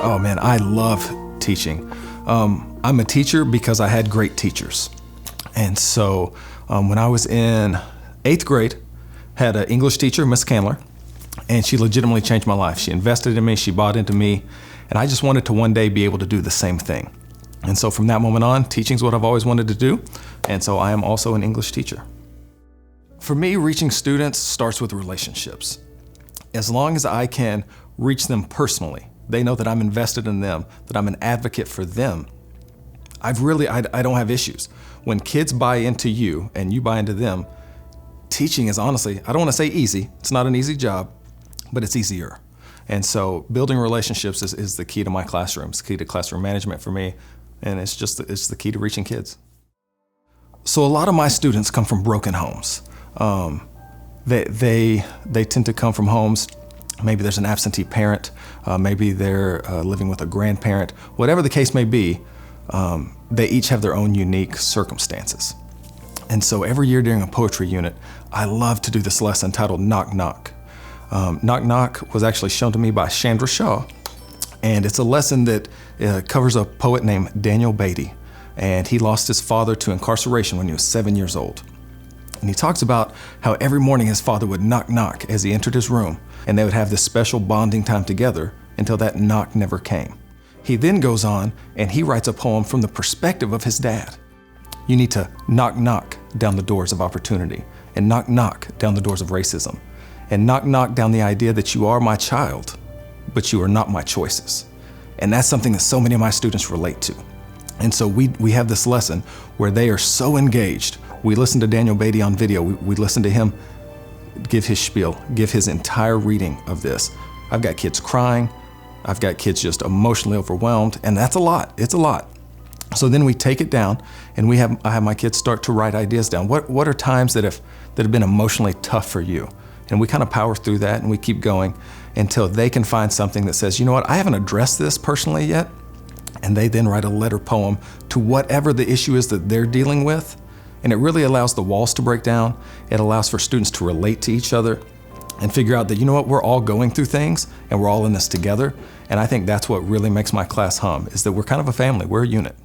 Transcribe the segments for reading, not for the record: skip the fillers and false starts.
Oh man, I love teaching. I'm a teacher because I had great teachers. And so when I was in 8th grade, had an English teacher, Miss Candler, and she legitimately changed my life. She invested in me, she bought into me, and I just wanted to one day be able to do the same thing. And so from that moment on, teaching is what I've always wanted to do, and so I am also an English teacher. For me, reaching students starts with relationships. As long as I can reach them personally, they know that I'm invested in them, that I'm an advocate for them, I don't have issues. When kids buy into you and you buy into them, teaching is honestly, I don't want to say easy, it's not an easy job, but it's easier. And so building relationships is the key to my classroom. It's the key to classroom management for me, and it's the key to reaching kids. So a lot of my students come from broken homes. They tend to come from homes, maybe there's an absentee parent, maybe they're living with a grandparent, whatever the case may be, they each have their own unique circumstances. And so every year during a poetry unit, I love to do this lesson titled Knock Knock. Knock Knock was actually shown to me by Chandra Shaw, and it's a lesson that covers a poet named Daniel Beatty, and he lost his father to incarceration when he was 7 years old. And he talks about how every morning his father would knock knock as he entered his room, and they would have this special bonding time together until that knock never came. He then goes on and he writes a poem from the perspective of his dad. You need to knock knock down the doors of opportunity, and knock knock down the doors of racism, and knock knock down the idea that you are my child, but you are not my choices. And that's something that so many of my students relate to. And so we have this lesson where they are so engaged. We listen to Daniel Beatty on video. We listen to him give his spiel, give his entire reading of this. I've got kids crying. I've got kids just emotionally overwhelmed, and that's a lot. It's a lot. So then we take it down, and I have my kids start to write ideas down. What are times that have been emotionally tough for you? And we kind of power through that, and we keep going until they can find something that says, you know what, I haven't addressed this personally yet. And they then write a letter poem to whatever the issue is that they're dealing with. And it really allows the walls to break down. It allows for students to relate to each other and figure out that, you know what, we're all going through things and we're all in this together. And I think that's what really makes my class hum, is that we're kind of a family, we're a unit.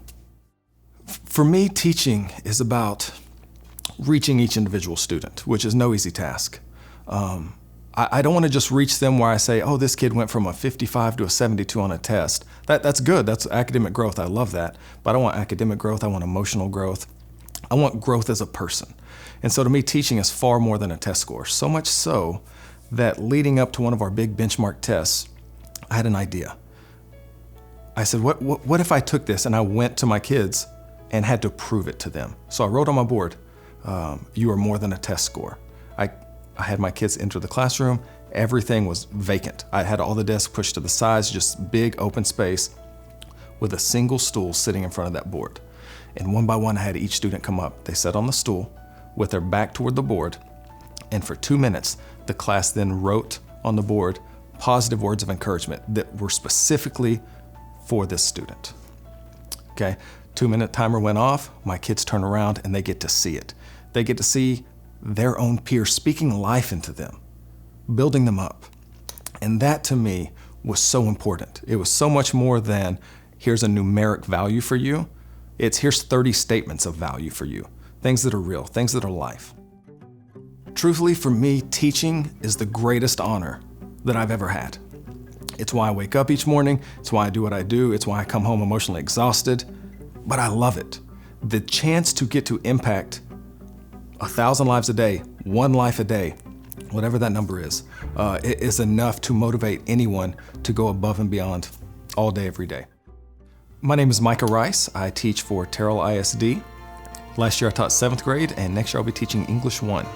For me, teaching is about reaching each individual student, which is no easy task. I don't want to just reach them where I say, oh, this kid went from a 55 to a 72 on a test. That's good, that's academic growth, I love that. But I don't want academic growth, I want emotional growth. I want growth as a person. And so to me, teaching is far more than a test score. So much so that leading up to one of our big benchmark tests, I had an idea. I said, what if I took this and I went to my kids and had to prove it to them? So I wrote on my board, you are more than a test score. I had my kids enter the classroom, everything was vacant. I had all the desks pushed to the sides, just big open space with a single stool sitting in front of that board. And one by one, I had each student come up. They sat on the stool with their back toward the board, and for 2 minutes, the class then wrote on the board positive words of encouragement that were specifically for this student. Okay, 2-minute timer went off, my kids turn around and they get to see it. They get to see their own peers speaking life into them, building them up. And that to me was so important. It was so much more than here's a numeric value for you. It's here's 30 statements of value for you, things that are real, things that are life. Truthfully, for me, teaching is the greatest honor that I've ever had. It's why I wake up each morning, it's why I do what I do, it's why I come home emotionally exhausted, but I love it. The chance to get to impact 1,000 lives a day, 1 life a day, whatever that number is enough to motivate anyone to go above and beyond all day, every day. My name is Micah Rice. I teach for Terrell ISD. Last year I taught 7th grade, and next year I'll be teaching English 1.